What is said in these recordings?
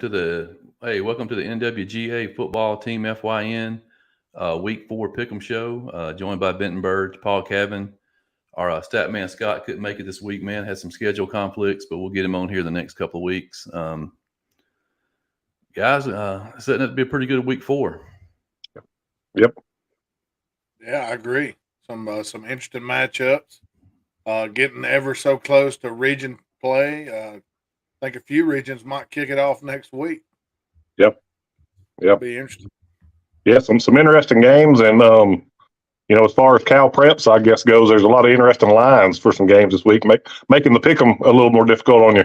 welcome to the NWGA Football Team FYN Week 4 Pick'em Show. Joined by Benton Burge, Paul Cabin. Our stat man Scott couldn't make it this week, man. Had some schedule conflicts, but we'll get him on here the next couple of weeks. Guys, setting up to be a pretty good week 4. Yep. Yeah, I agree. Some interesting matchups. Getting ever so close to region play. I think a few regions might kick it off next week. Yep. Be interesting. Yeah, some interesting games, and as far as Cal Preps, I guess goes, there's a lot of interesting lines for some games this week, making the pick'em a little more difficult on you.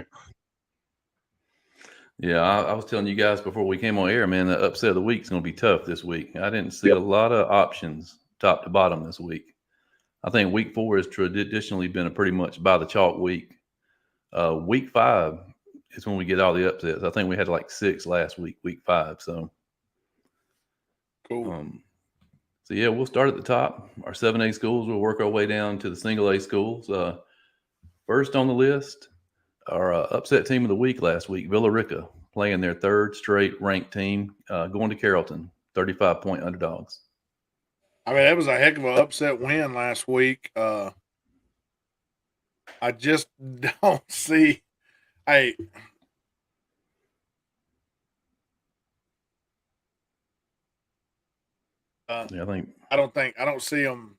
Yeah, I was telling you guys before we came on air, man, the upset of the week is going to be tough this week. I didn't see a lot of options top to bottom this week. I think week 4 has traditionally been a pretty much by the chalk week. Week 5 is when we get all the upsets. I think we had like 6 last week, week 5. So cool. So yeah, we'll start at the top. Our 7A schools. We'll work our way down to the single A schools. First on the list, our upset team of the week last week, Villa Rica, playing their 3rd straight ranked team, going to Carrollton, 35-point underdogs. I mean, that was a heck of an upset win last week. I just don't see. I don't see them.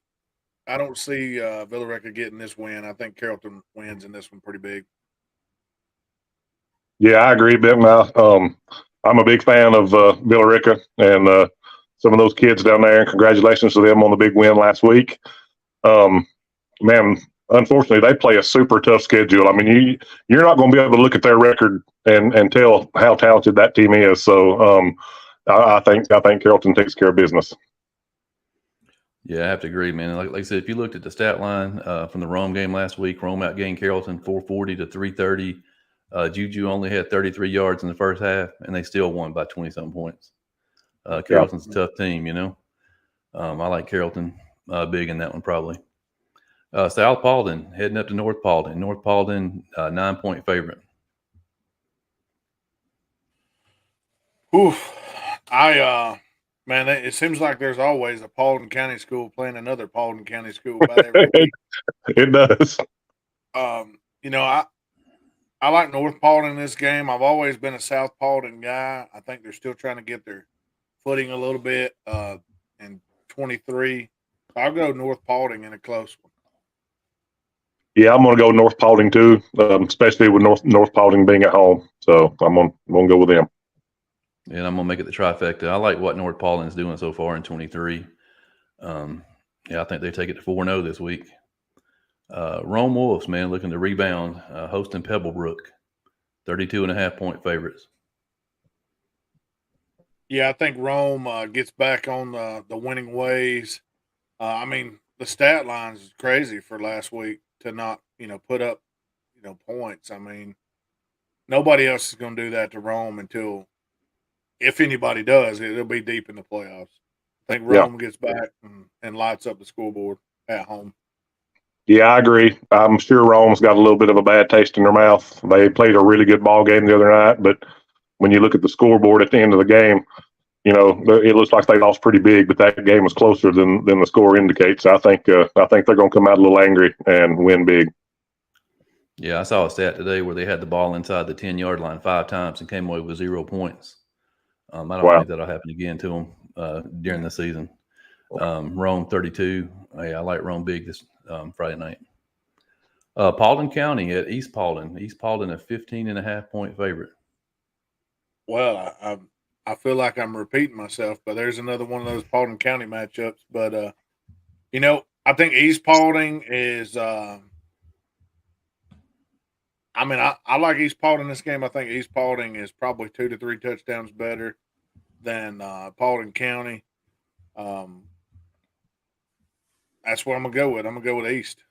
I don't see Villa Rica getting this win. I think Carrollton wins in this one pretty big. Yeah, I agree, Ben. I'm a big fan of Villa Rica and some of those kids down there, and congratulations to them on the big win last week. Man, unfortunately, they play a super tough schedule. I mean, you're not going to be able to look at their record and tell how talented that team is. So I think Carrollton takes care of business. Yeah, I have to agree, man. Like I said, if you looked at the stat line from the Rome game last week, Rome outgained Carrollton 440 to 330. Juju only had 33 yards in the first half, and they still won by 20-something points. Carrollton's a tough team, I like Carrollton big in that one probably. South Paulding heading up to North Paulding. North Paulding, 9-point favorite. Oof. Man, it seems like there's always a Paulding County school playing another Paulding County school about every week. It does. I like North Paulding in this game. I've always been a South Paulding guy. I think they're still trying to get their footing a little bit in 23. I'll go North Paulding in a close one. Yeah, I'm going to go North Paulding too, especially with North Paulding being at home. So I'm going to go with them. Yeah, and I'm going to make it the trifecta. I like what North Paulding is doing so far in 23. I think they take it to 4-0 this week. Rome Wolves, man, looking to rebound, hosting Pebblebrook, 32.5-point favorites. Yeah, I think Rome gets back on the winning ways. The stat lines is crazy for last week to not, put up, points. I mean, nobody else is going to do that to Rome until, if anybody does, it'll be deep in the playoffs. I think Rome gets back and lights up the scoreboard at home. Yeah, I agree. I'm sure Rome's got a little bit of a bad taste in their mouth. They played a really good ball game the other night, but when you look at the scoreboard at the end of the game, it looks like they lost pretty big, but that game was closer than the score indicates. I think they're going to come out a little angry and win big. Yeah, I saw a stat today where they had the ball inside the 10-yard line 5 times and came away with 0 points. I don't think that'll happen again to them during the season. Rome 32. I like Rome big this Friday night. Paulding County at East Paulding. East Paulding a 15.5-point favorite. Well, I feel like I'm repeating myself, but there's another one of those Paulding County matchups. But I think East Paulding is. I like East Paulding in this game. I think East Paulding is probably 2 to 3 touchdowns better than Paulding County. That's what I'm gonna go with. I'm gonna go with East.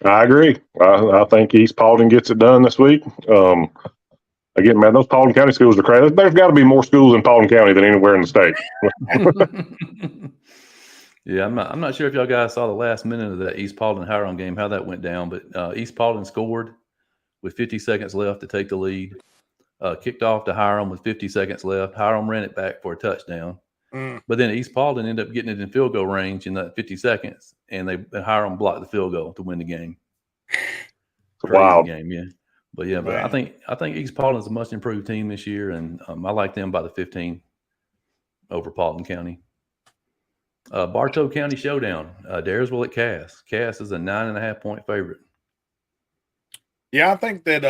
I agree. I think East Paulding gets it done this week. Again, man, those Paulding County schools are crazy. There's got to be more schools in Paulding County than anywhere in the state. Yeah, I'm not sure if y'all guys saw the last minute of that East Paulding Hiron game, how that went down, but East Paulding scored with 50 seconds left to take the lead. kicked off to Hiram with 50 seconds left. Hiram ran it back for a touchdown. But then East Paulding ended up getting it in field goal range in that 50 seconds, and Hiram blocked the field goal to win the game. Crazy game, yeah. But yeah, but I think East Paulding is a much improved team this year, and I like them by the 15 over Paulding County. Bartow County Showdown, Daresville at Cass. Cass is a 9.5-point favorite. Yeah, I think that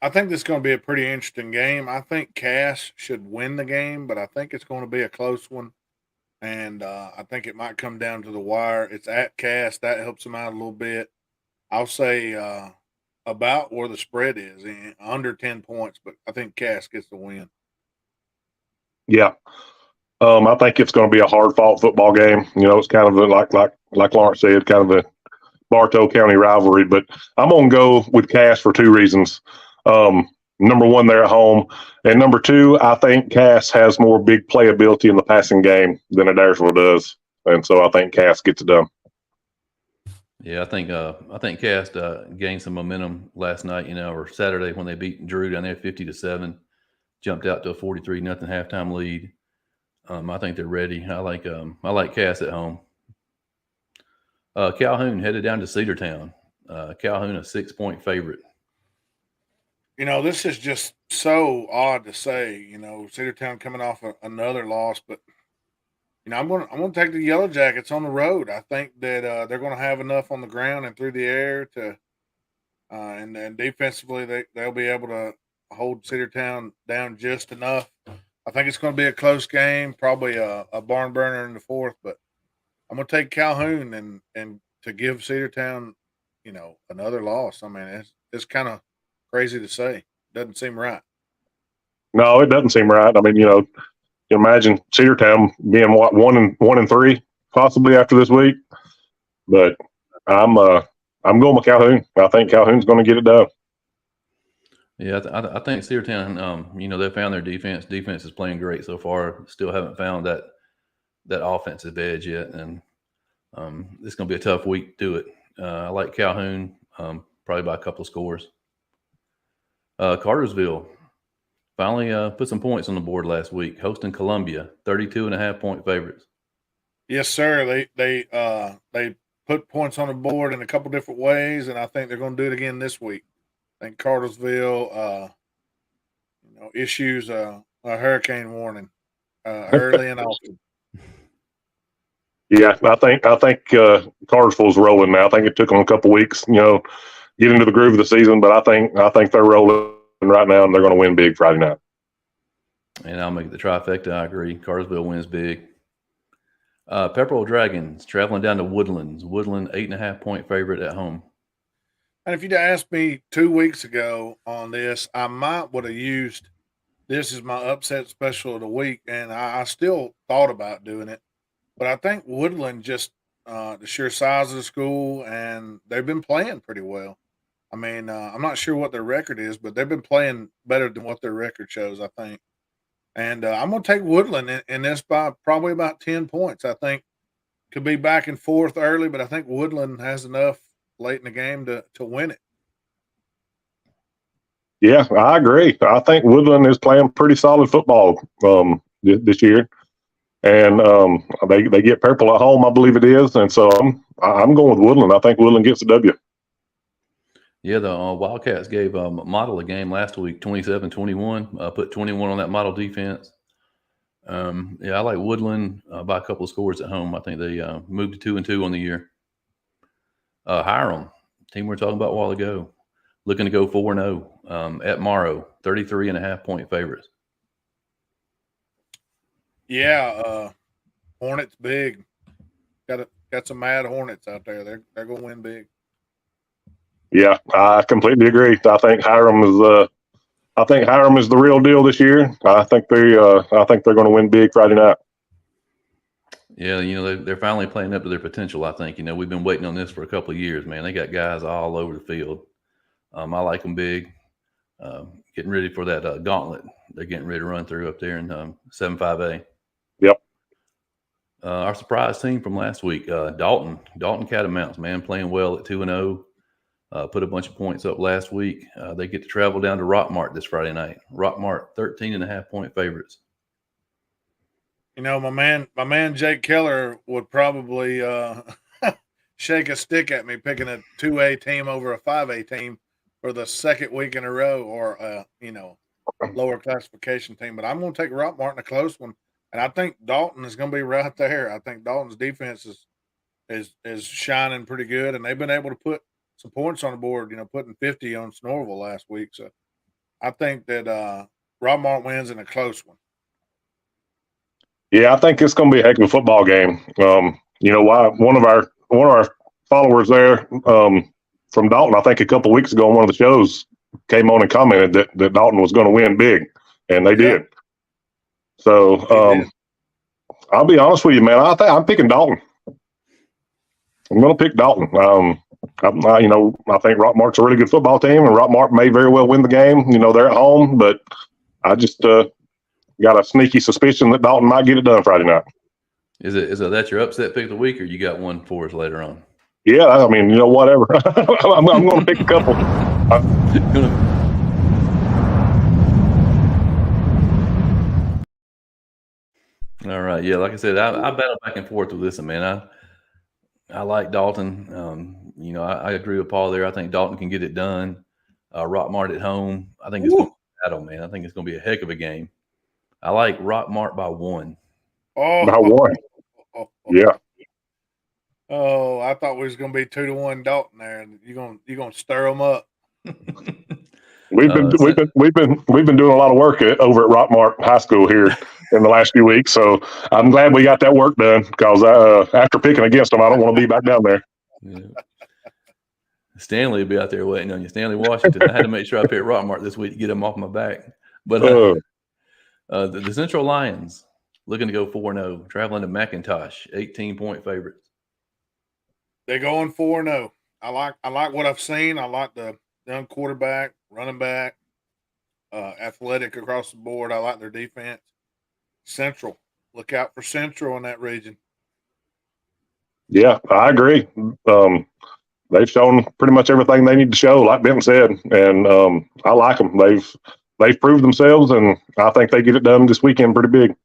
I think this is going to be a pretty interesting game. I think Cass should win the game, but I think it's going to be a close one, and I think it might come down to the wire. It's at Cass, that helps them out a little bit. I'll say about where the spread is, under 10 points, but I think Cass gets the win. Yeah. I think it's going to be a hard-fought football game. You know, it's kind of like Lawrence said, kind of a Bartow County rivalry. But I'm going to go with Cass for two reasons. Number one, they're at home. And number two, I think Cass has more big playability in the passing game than Adairsville does. And so I think Cass gets it done. Yeah, I think Cass gained some momentum last night, or Saturday when they beat Drew down there 50-7, jumped out to a 43-0 halftime lead. I think they're ready. I like Cass at home. Calhoun headed down to Cedartown. Calhoun a 6-point favorite. This is just so odd to say. Cedartown coming off another loss, but I'm going to take the Yellow Jackets on the road. I think that they're going to have enough on the ground and through the air to, and then defensively they'll be able to hold Cedartown down just enough. I think it's going to be a close game, probably a barn burner in the fourth, but I'm going to take Calhoun and to give Cedartown, another loss. I mean, it's kind of crazy to say. Doesn't seem right. No, it doesn't seem right. I mean, you imagine Cedartown being what 1-3 possibly after this week, but I'm going with Calhoun. I think Calhoun's going to get it done. Yeah, I think Cedartown, they found their defense. Defense is playing great so far. Still haven't found that offensive edge yet, and it's going to be a tough week to do it. I like Calhoun, probably by a couple of scores. Cartersville finally put some points on the board last week, hosting Columbia, 32.5-point favorites. Yes, sir. They put points on the board in a couple different ways, and I think they're going to do it again this week. I think Cartersville, issues a hurricane warning early and often. Yeah, I think Cartersville's rolling now. I think it took them a couple weeks, get into the groove of the season, but I think they're rolling right now, and they're going to win big Friday night. And I'll make the trifecta. I agree. Cartersville wins big. Pepperell Dragons traveling down to Woodlands. Woodland 8.5-point favorite at home. And if you'd asked me 2 weeks ago on this, I might would have used this as my upset special of the week, and I still thought about doing it. But I think Woodland just the sheer size of the school, and they've been playing pretty well. I mean, I'm not sure what their record is, but they've been playing better than what their record shows, I think. And I'm going to take Woodland in this by probably about 10 points. I think could be back and forth early, but I think Woodland has enough late in the game to win it. Yeah, I agree. I think Woodland is playing pretty solid football this year. And they get Purple at home, I believe it is. And so I'm going with Woodland. I think Woodland gets the W. Yeah, the Wildcats gave Model a game last week, 27-21. Put 21 on that Model defense. Yeah, I like Woodland by a couple of scores at home. I think they moved to 2-2 on the year. Hiram, team we were talking about a while ago, looking to go 4-0 at Morrow, 33.5-point favorites. Yeah, Hornets big. Got some mad Hornets out there. They're going to win big. Yeah, I completely agree. I think Hiram is the real deal this year. I think they're going to win big Friday night. Yeah, they're finally playing up to their potential. I think we've been waiting on this for a couple of years, man. They got guys all over the field. I like them big. Getting ready for that gauntlet they're getting ready to run through up there in 7-5A. Yep. Our surprise team from last week, Dalton Catamounts, man, playing well at 2-0. put a bunch of points up last week. They get to travel down to Rockmart this Friday night. Rockmart, 13.5-point favorites. You know, my man Jake Keller would probably shake a stick at me picking a 2A team over a 5A team for the second week in a row, or lower classification team. But I'm going to take Rockmart in a close one, and I think Dalton is going to be right there. I think Dalton's defense is shining pretty good, and they've been able to put some points on the board. You know, putting 50 on Snorville last week. So I think that Rockmart wins in a close one. Yeah, I think it's going to be a heck of a football game. Why one of our followers there from Dalton, I think a couple of weeks ago on one of the shows, came on and commented that Dalton was going to win big, and they did. So I'll be honest with you, man. I'm picking Dalton. I'm going to pick Dalton. I think Rockmart's a really good football team, and Rockmart may very well win the game. You know, they're at home, but I just got a sneaky suspicion that Dalton might get it done Friday night. Is that your upset pick of the week, or you got one for us later on? Yeah, I mean, whatever. I'm going to pick a couple. All right, yeah. Like I said, I battle back and forth with this one, man. I like Dalton. I agree with Paul there. I think Dalton can get it done. Rockmart at home. I think it's going to be a battle, man. I think it's going to be a heck of a game. I like Rockmart by 1. Oh, by 1. Yeah. Oh, I thought we was going to be 2-1 Dalton there, and you're gonna stir them up. We've been doing a lot of work over at Rockmart High School here in the last few weeks, so I'm glad we got that work done, because after picking against them, I don't want to be back down there. Yeah. Stanley will be out there waiting on you. Stanley Washington. I had to make sure I picked Rockmart this week to get him off my back. But the Central Lions looking to go 4-0, traveling to McIntosh, 18-point favorites. They're going 4-0. I like what I've seen. I like the young quarterback, running back, athletic across the board. I like their defense. Central. Look out for Central in that region. Yeah, I agree. They've shown pretty much everything they need to show, like Benton said, and I like them. They've proved themselves, and I think they get it done this weekend pretty big.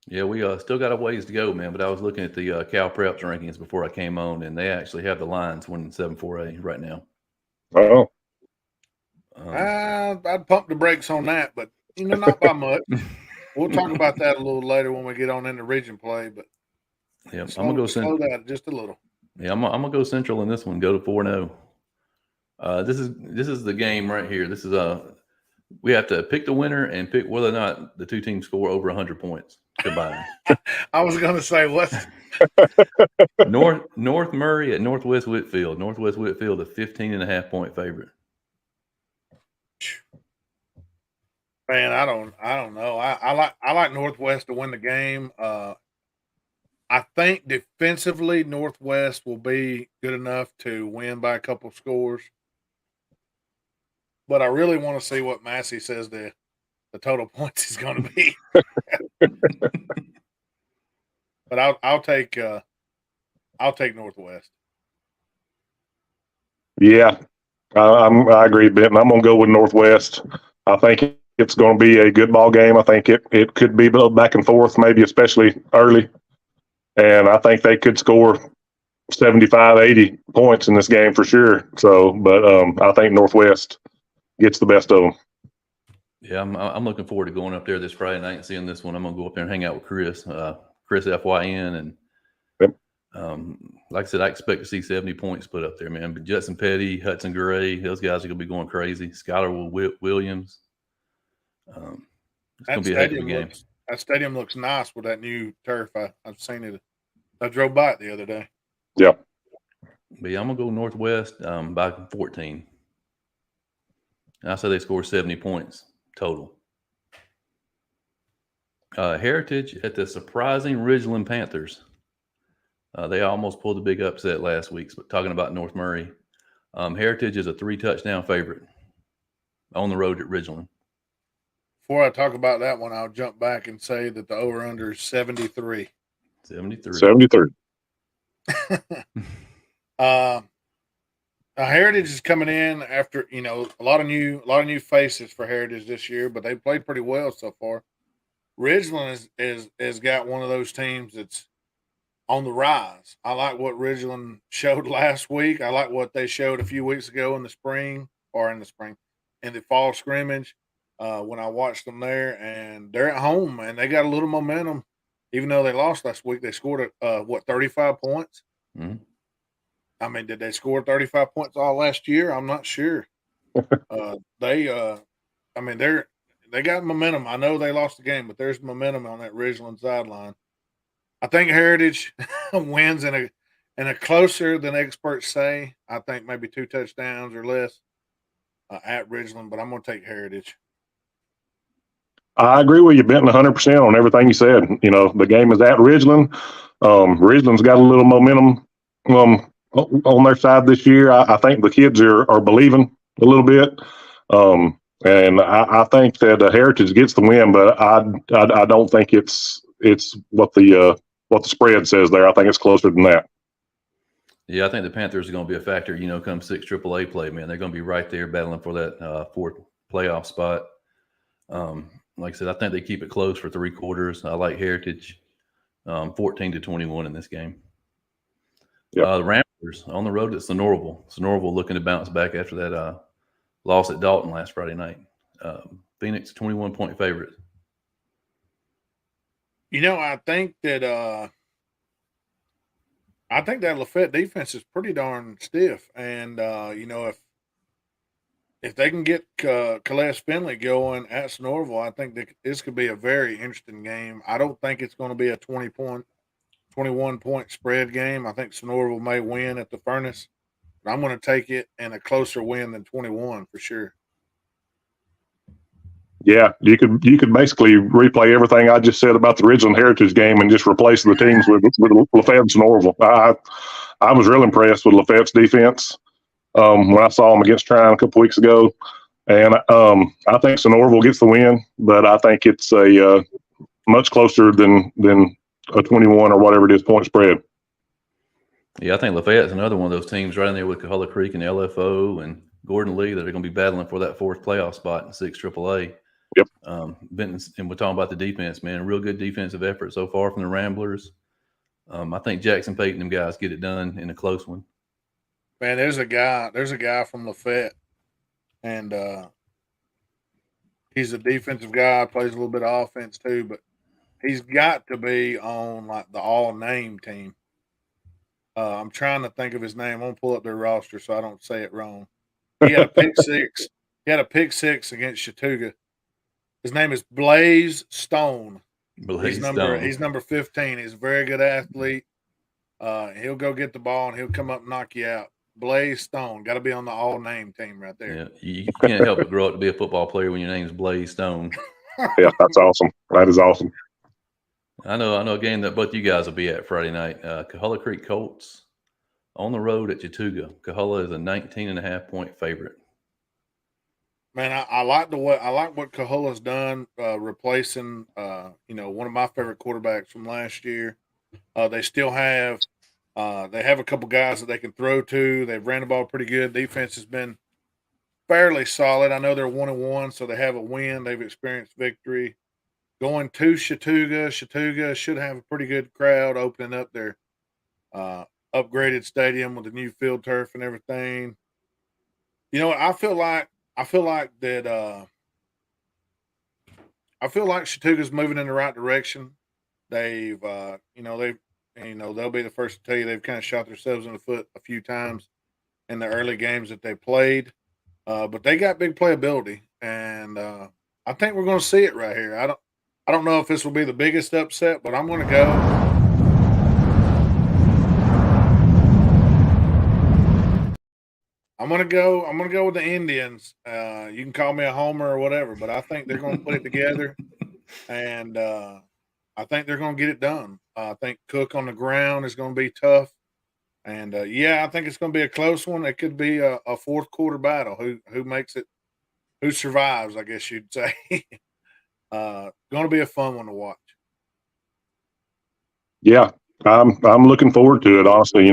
Yeah, we still got a ways to go, man. But I was looking at the Cal Preps rankings before I came on, and they actually have the Lions winning 7-4A right now. Oh, I'd pump the brakes on that, but not by much. We'll talk about that a little later when we get on into region play. But yeah, I'm gonna go slow that just a little. Yeah, I'm gonna go Central in this one. Go to 4-0. This is the game right here. This is we have to pick the winner and pick whether or not the two teams score over 100 points combined. I was gonna say what? North Murray at Northwest Whitfield. Northwest Whitfield, a 15.5-point favorite. Man, I don't know. I like Northwest to win the game. I think defensively, Northwest will be good enough to win by a couple scores. But I really want to see what Massey says the total points is going to be. But I'll take Northwest. Yeah, I agree, Benton. I'm going to go with Northwest. I think it's going to be a good ball game. I think it could be back and forth, maybe especially early. And I think they could score 75, 80 points in this game for sure. So, but I think Northwest gets the best of them. Yeah, I'm looking forward to going up there this Friday night and seeing this one. I'm going to go up there and hang out with Chris FYN. And like I said, I expect to see 70 points put up there, man. But Judson Petty, Hudson Gray, those guys are going to be going crazy. Skylar Williams. It's going to be a heck of a game. That stadium looks nice with that new turf. I've seen it. I drove by it the other day. Yeah. But yeah, I'm going to go Northwest by 14. And I say they score 70 points total. Heritage at the surprising Ridgeland Panthers. They almost pulled a big upset last week, but talking about North Murray. Heritage is a 3-touchdown favorite on the road at Ridgeland. Before I talk about that one, I'll jump back and say that the over-under is 73. 73. I Heritage is coming in after a lot of new faces for Heritage this year, but they played pretty well so far. Ridgeland is got one of those teams that's on the rise. I like what Ridgeland showed last week. I like what they showed a few weeks ago in the spring, in the fall scrimmage. When I watched them there, and they're at home, and they got a little momentum. Even though they lost last week, they scored 35 points. Mhm. I mean, did they score 35 points all last year? I'm not sure. I mean, they got momentum. I know they lost the game, but there's momentum on that Ridgeland sideline. I think Heritage wins in a closer than experts say. I think maybe 2 touchdowns or less at Ridgeland, but I'm going to take Heritage. I agree with you, Benton, 100% on everything you said. The game is at Ridgeland. Ridgeland's got a little momentum on their side this year. I think the kids are believing a little bit. And I think that Heritage gets the win, but I don't think it's what the spread says there. I think it's closer than that. Yeah, I think the Panthers are going to be a factor. Come 6 AAA play, man, they're going to be right there battling for that fourth playoff spot. Like I said, I think they keep it close for 3 quarters. I like Heritage 14-21 in this game. Yep. The Ramblers on the road at Sonoraville. Sonoraville looking to bounce back after that loss at Dalton last Friday night. Phoenix 21-point favorite. I think that Lafayette defense is pretty darn stiff, and if they can get Calais Finley going at Sonoraville, I think that this could be a very interesting game. I don't think it's going to be a 21-point spread game. I think Sonoraville may win at the Furnace, but I'm going to take it in a closer win than 21 for sure. Yeah, you could basically replay everything I just said about the Ridgeland Heritage game and just replace the teams with Lafayette and Sonoraville. I was real impressed with Lafayette's defense when I saw them against Trine a couple weeks ago, and I think Sonoraville gets the win, but I think it's a much closer than a 21 or whatever it is point spread. Yeah, I think Lafayette's another one of those teams right in there with Coahulla Creek and LFO and Gordon Lee that are going to be battling for that 4th playoff spot in 6 AAA. Yep. Benton, and we're talking about the defense, man. Real good defensive effort so far from the Ramblers. I think Jackson Payton, them guys get it done in a close one. Man, there's a guy from Lafayette, and he's a defensive guy, plays a little bit of offense too, but he's got to be on like the all-name team. I'm trying to think of his name. I'm gonna pull up their roster so I don't say it wrong. He had a pick six. He had a pick 6 against Chattooga. His name is Blaze Stone. He's number 15. He's a very good athlete. He'll go get the ball and he'll come up and knock you out. Blaze Stone. Got to be on the all-name team right there. Yeah, you can't help but grow up to be a football player when your name's Blaze Stone. Yeah, that's awesome. That is awesome. I know a game that both you guys will be at Friday night. Coahulla Creek Colts on the road at Chattooga. Coahulla is a 19.5-point favorite. Man, I like what Coahulla's done, replacing one of my favorite quarterbacks from last year. They still have a couple guys that they can throw to. They've ran the ball pretty good. Defense has been fairly solid. I know they're 1-1, so they have a win. They've experienced victory. Going to Chattooga. Chattooga should have a pretty good crowd opening up their upgraded stadium with the new field turf and everything. I feel like Chattooga's moving in the right direction. They'll be the first to tell you they've kind of shot themselves in the foot a few times in the early games that they played. But they got big playability, and I think we're going to see it right here. I don't know if this will be the biggest upset, but I'm going to go. I'm gonna go with the Indians. You can call me a homer or whatever, but I think they're going to put it together, and I think they're going to get it done. I think Cook on the ground is going to be tough, and I think it's going to be a close one. It could be a 4th quarter battle. Who makes it? Who survives? I guess you'd say. Going to be a fun one to watch. Yeah, I'm looking forward to it. Honestly,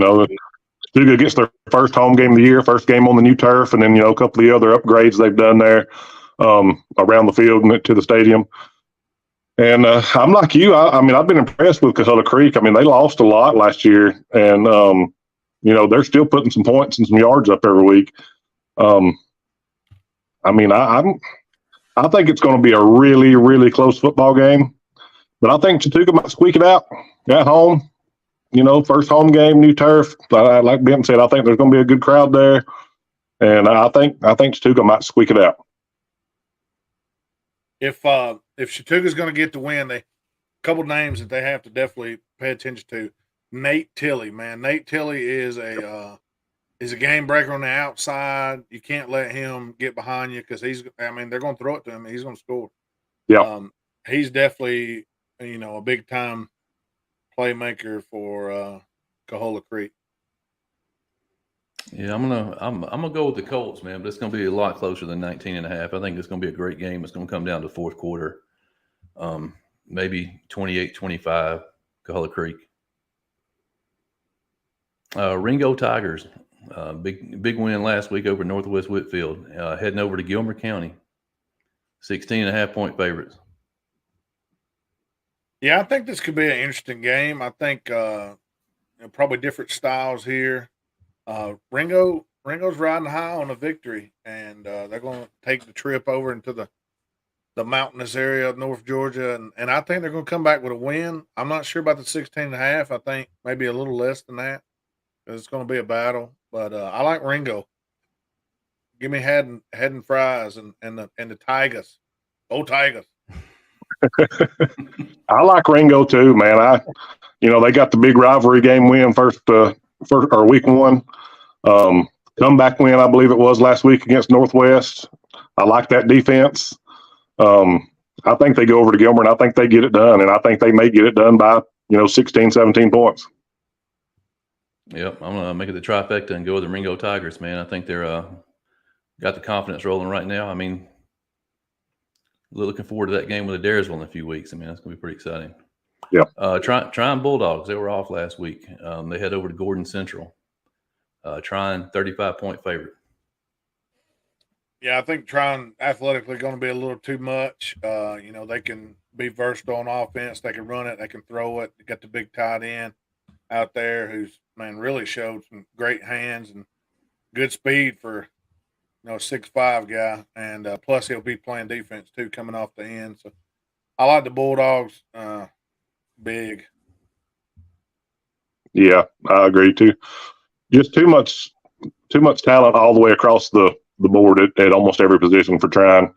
Chattooga gets their first home game of the year, first game on the new turf, and then a couple of the other upgrades they've done there around the field and to the stadium. And I'm like you. I mean, I've been impressed with Coachella Creek. I mean, they lost a lot last year, and they're still putting some points and some yards up every week. I mean, I think it's going to be a really, really close football game, but I think Chattooga might squeak it out at home. First home game, new turf. Like Benton said, I think there's going to be a good crowd there, and I think Chattooga might squeak it out. If Chattooga's going to get the win, a couple names that they have to definitely pay attention to. Nate Tilley, man, Nate Tilley is a game breaker on the outside. You can't let him get behind you because they're going to throw it to him and he's going to score. Yeah, he's definitely a big time playmaker for Coachella Creek. Yeah, I'm gonna go with the Colts, man, but it's gonna be a lot closer than 19.5. I think it's gonna be a great game. It's gonna come down to the fourth quarter. Maybe 28-25, Coachella Creek. Ringo Tigers, big win last week over Northwest Whitfield, heading over to Gilmer County, 16.5-point favorites. Yeah, I think this could be an interesting game. I think probably different styles here. Ringo's riding high on a victory, and they're going to take the trip over into the mountainous area of North Georgia, and I think they're going to come back with a win. I'm not sure about the 16.5. I think maybe a little less than that. It's going to be a battle, but I like Ringo. Give me head and fries and the Tigers. Go Tigers. I like Ringo too, man. They got the big rivalry game win first or week one. Comeback win, I believe it was last week against Northwest. I like that defense. I think they go over to Gilmer, and I think they get it done, and I think they may get it done by 16, 17 points. Yep, I'm gonna make it the trifecta and go with the Ringo Tigers, man. I think they're got the confidence rolling right now. I mean, looking forward to that game with the Daresville in a few weeks. I mean, that's gonna be pretty exciting. Yeah. Tryon Bulldogs, they were off last week. They head over to Gordon Central. Tryon 35-point favorite. Yeah, I think Tryon athletically going to be a little too much. They can be versatile on offense. They can run it. They can throw it. They got the big tight end out there who's really showed some great hands and good speed for 6'5" guy, and plus he'll be playing defense too coming off the end. So I like the Bulldogs big. Yeah, I agree too. Just too much talent all the way across the board at almost every position for Tryon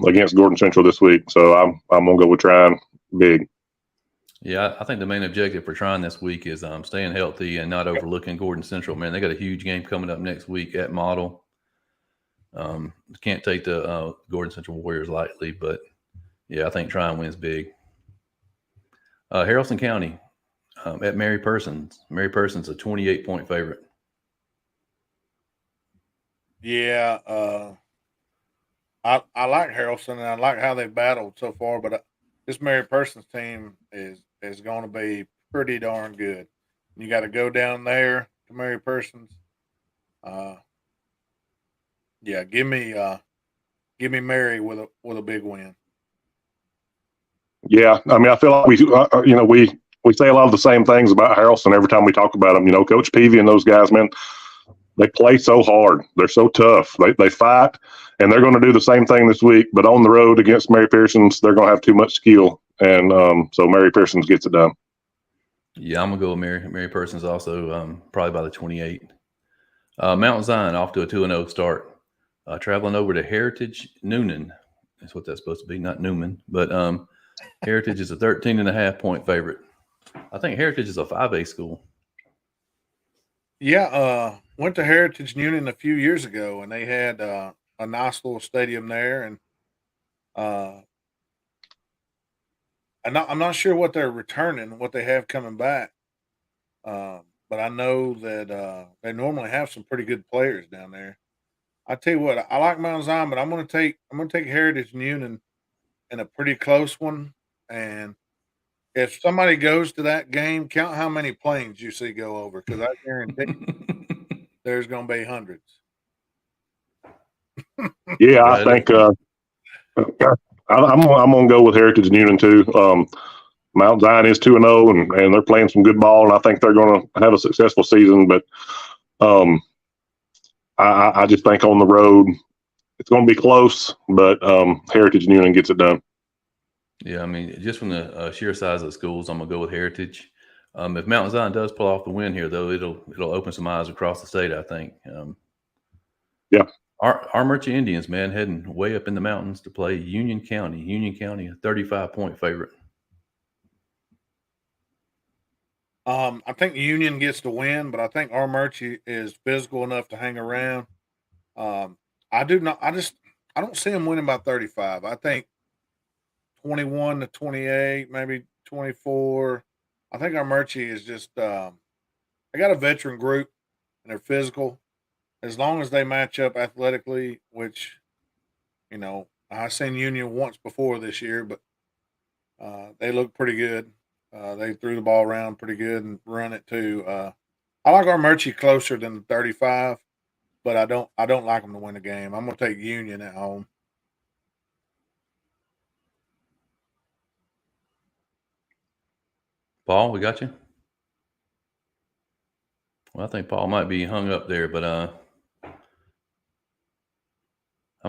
against Gordon Central this week. So I'm gonna go with Tryon big. Yeah, I think the main objective for Tryon this week is staying healthy and not overlooking Gordon Central. Man, they got a huge game coming up next week at Model. Can't take the Gordon Central Warriors lightly, but yeah, I think Tryon wins big. Haralson County at Mary Persons. Mary Persons a 28-point favorite. Yeah, I like Haralson, and I like how they've battled so far. But this Mary Persons team is going to be pretty darn good. You got to go down there to Mary Persons. Yeah, give me Mary with a big win. Yeah, I mean, I feel like we say a lot of the same things about Haralson every time we talk about them. Coach Peavy and those guys, man, they play so hard. They're so tough. They fight, and they're going to do the same thing this week. But on the road against Mary Pearson's, they're going to have too much skill, and so Mary Pearson's gets it done. Yeah, I'm gonna go with Mary Persons also, probably by the 28. Mount Zion off to a 2-0 start. Traveling over to Heritage Noonan. That's what that's supposed to be, not Newman. But Heritage is a 13.5-point favorite. I think Heritage is a 5A school. Yeah, went to Heritage Noonan a few years ago, and they had a nice little stadium there. And I'm not sure what they're returning, what they have coming back. But I know that they normally have some pretty good players down there. I tell you what, I like Mount Zion, but I'm going to take Heritage Noonan in a pretty close one, and If somebody goes to that game, count how many planes you see go over, because I guarantee there's going to be hundreds. Yeah, I Right. think I'm going to go with Heritage and Union too. Mount Zion is 2-0, and they're playing some good ball, and I think they're going to have a successful season. But I just think on the road it's going to be close, but Heritage and Union gets it done. Yeah, I mean, just from the sheer size of the schools, I'm gonna go with Heritage. If Mount Zion does pull off the win here, though, it'll open some eyes across the state, I think. Yeah. Our Murchie Indians, man, heading way up in the mountains to play Union County. Union County, a 35-point favorite. I think Union gets the win, but I think our Murchie is physical enough to hang around. I don't see them winning by 35. I think 21-28, maybe 24. I think our Murchie is just they got a veteran group and they're physical. As long as they match up athletically, which I've seen Union once before this year, but they look pretty good. They threw the ball around pretty good and run it too. I like our Murchie closer than 35, but I don't like them to win the game. I'm gonna take Union at home. Paul, we got you. Well, I think Paul might be hung up there, but I'm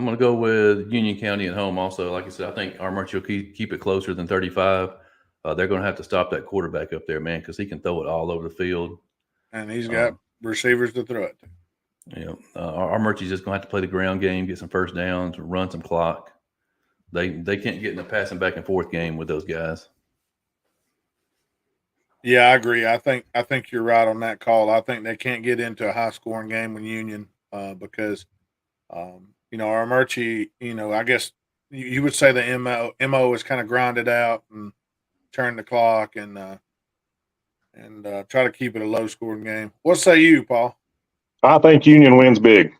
going to go with Union County at home also. Like I said, I think our Murchie will keep it closer than 35. They're going to have to stop that quarterback up there, man, because he can throw it all over the field. And he's got receivers to throw it to. Our Murchie's just going to have to play the ground game, get some first downs, run some clock. They can't get in a passing back and forth game with those guys. Yeah, I agree. I think you're right on that call. I think they can't get into a high scoring game with Union because our Murchie, I guess you would say the MO is kind of grinded out and turn the clock and try to keep it a low scoring game. What say you, Paul? I think Union wins big.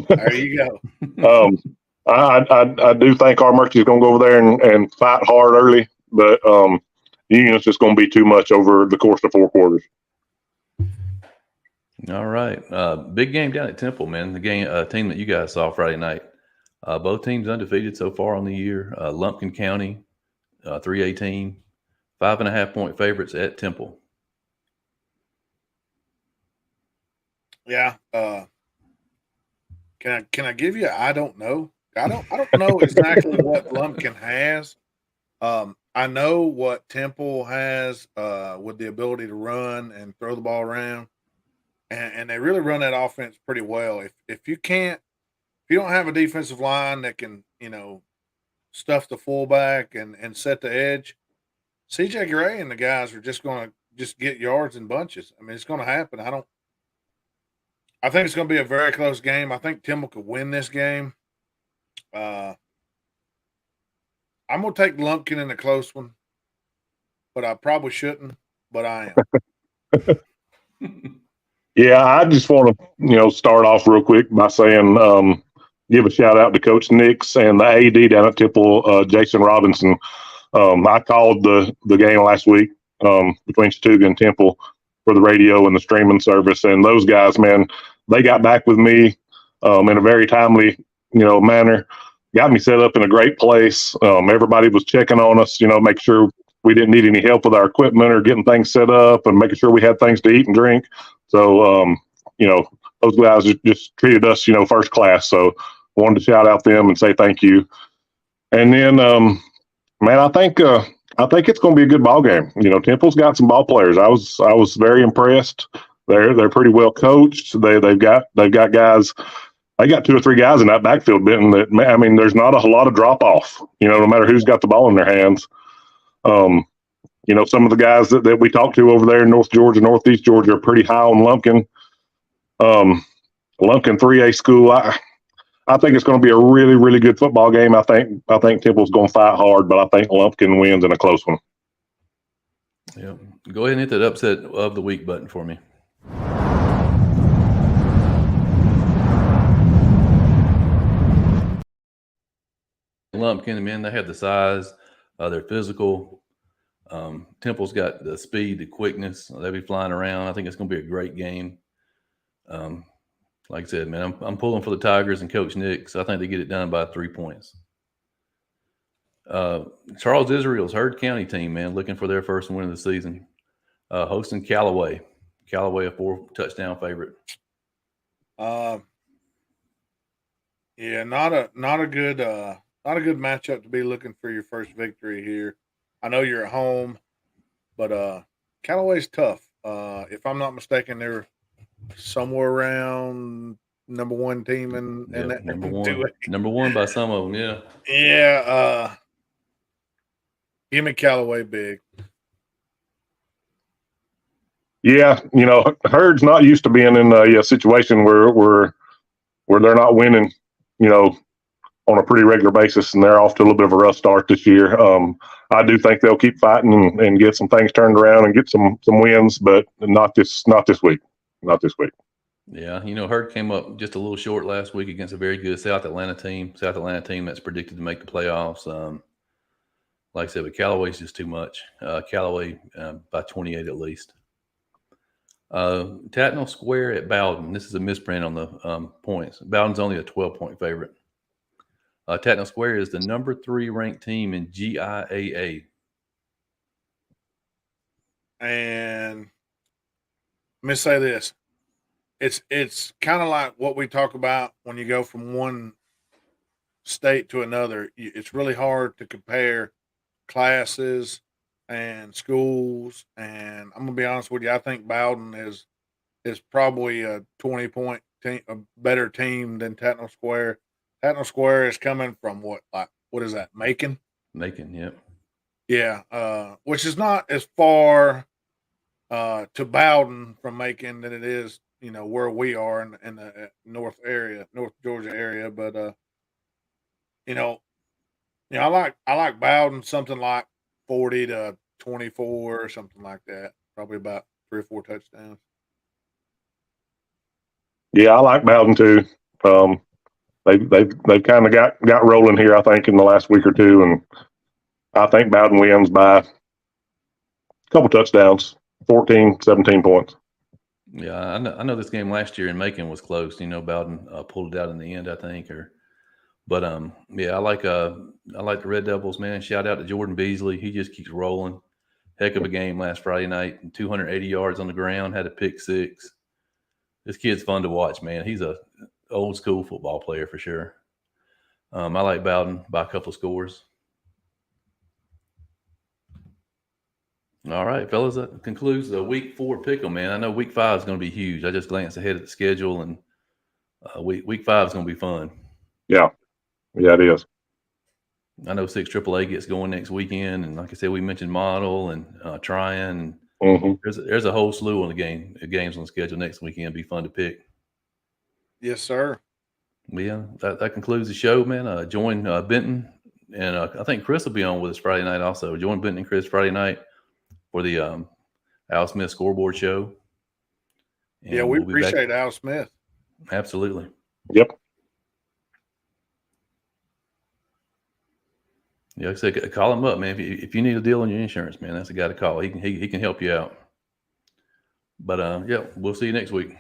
There you go. I do think our Murchie is going to go over there and fight hard early, but Union's just going to be too much over the course of 4 quarters. All right. Big game down at Temple, man. The team that you guys saw Friday night. Both teams undefeated so far on the year. Lumpkin County, 3A team, 5.5-point favorites at Temple. Yeah. Can I give you? I don't know. I don't know exactly what Lumpkin has. I know what Temple has with the ability to run and throw the ball around, and they really run that offense pretty well. If you don't have a defensive line that can stuff the fullback and set the edge, CJ Gray and the guys are just going to get yards in bunches. I mean, it's going to happen. I think it's going to be a very close game. I think Temple could win this game. I'm going to take Lumpkin in a close one, but I probably shouldn't, but I am. Yeah, I just want to, start off real quick by saying give a shout out to Coach Nix and the AD down at Temple, Jason Robinson. I called the game last week between Chattooga and Temple for the radio and the streaming service, and those guys, man, they got back with me in a very timely, manner. Got me set up in a great place. Everybody was checking on us, make sure we didn't need any help with our equipment or getting things set up and making sure we had things to eat and drink. So, those guys just treated us, first class. So wanted to shout out them and say thank you. And then, man, I think it's going to be a good ball game. Temple's got some ball players. I was very impressed. They're pretty well coached. They've got guys. They got 2 or 3 guys in that backfield, Benton, that, I mean, there's not a lot of drop off, no matter who's got the ball in their hands. Some of the guys that we talked to over there in North Georgia, Northeast Georgia are pretty high on Lumpkin. Lumpkin 3A school, I think it's going to be a really, really good football game. I think Temple's going to fight hard, but I think Lumpkin wins in a close one. Yeah. Go ahead and hit that upset of the week button for me. Lumpkin, man, they have the size. They're physical. Temple's got the speed, the quickness. They'll be flying around. I think it's going to be a great game. Like I said, man, I'm pulling for the Tigers and Coach Nick, so I think they get it done by 3 points. Charles Israel's Hurd County team, man, looking for their first win of the season, hosting Callaway. Callaway, a 4-touchdown favorite. Yeah, not a good matchup to be looking for your first victory here. I know you're at home, but Callaway's tough. If I'm not mistaken, they're somewhere around number one team in that number one. Number one by some of them, yeah. Yeah. Give me Callaway big. Yeah, Herd's not used to being in a situation where they're not winning, on a pretty regular basis, and they're off to a little bit of a rough start this year. I do think they'll keep fighting and get some things turned around and get some wins, but not this week. Not this week. Yeah, Herd came up just a little short last week against a very good South Atlanta team that's predicted to make the playoffs. Like I said, but Callaway's just too much. Callaway by 28 at least. Tatnall Square at Bowden. This is a misprint on the points. Bowden's only a 12-point favorite. Tatnall Square is the number 3 ranked team in GIAA. And let me say this. It's kind of like what we talk about when you go from one state to another. It's really hard to compare classes and schools. And I'm gonna be honest with you, I think Bowden is probably a 20-point team, a better team than Tatnall Square. Tatnall Square is coming from what is that? Macon? Macon, yep. Yeah, which is not as far to Bowden from Macon than it is, where we are in the North Georgia area. But I like Bowden something like 40-24 or something like that. Probably about 3 or 4 touchdowns. Yeah, I like Bowden too. They've kind of got rolling here, I think, in the last week or two, and I think Bowden wins by a couple touchdowns, 14, 17 points. Yeah, I know this game last year in Macon was close. Bowden pulled it out in the end, I think. But I like the Red Devils, man. Shout out to Jordan Beasley. He just keeps rolling. Heck of a game last Friday night. 280 yards on the ground, had a pick 6. This kid's fun to watch, man. He's a old school football player for sure. I like Bowden by a couple of scores. All right, fellas, that concludes the week 4 pick'em, man. I know week 5 is going to be huge. I just glanced ahead at the schedule, and week 5 is going to be fun. Yeah, it is. I know 6 AAA gets going next weekend, and like I said, we mentioned Model and Tryon. There's a whole slew of games on the schedule next weekend. It'll be fun to pick. Yes, sir. Yeah, that concludes the show, man. Join Benton, and I think Chris will be on with us Friday night also. Join Benton and Chris Friday night for the Al Smith Scoreboard Show. And yeah, we appreciate Al Smith. Absolutely. Yep. Yeah, like I said, call him up, man. If you need a deal on your insurance, man, that's the guy to call. He can help you out. But we'll see you next week.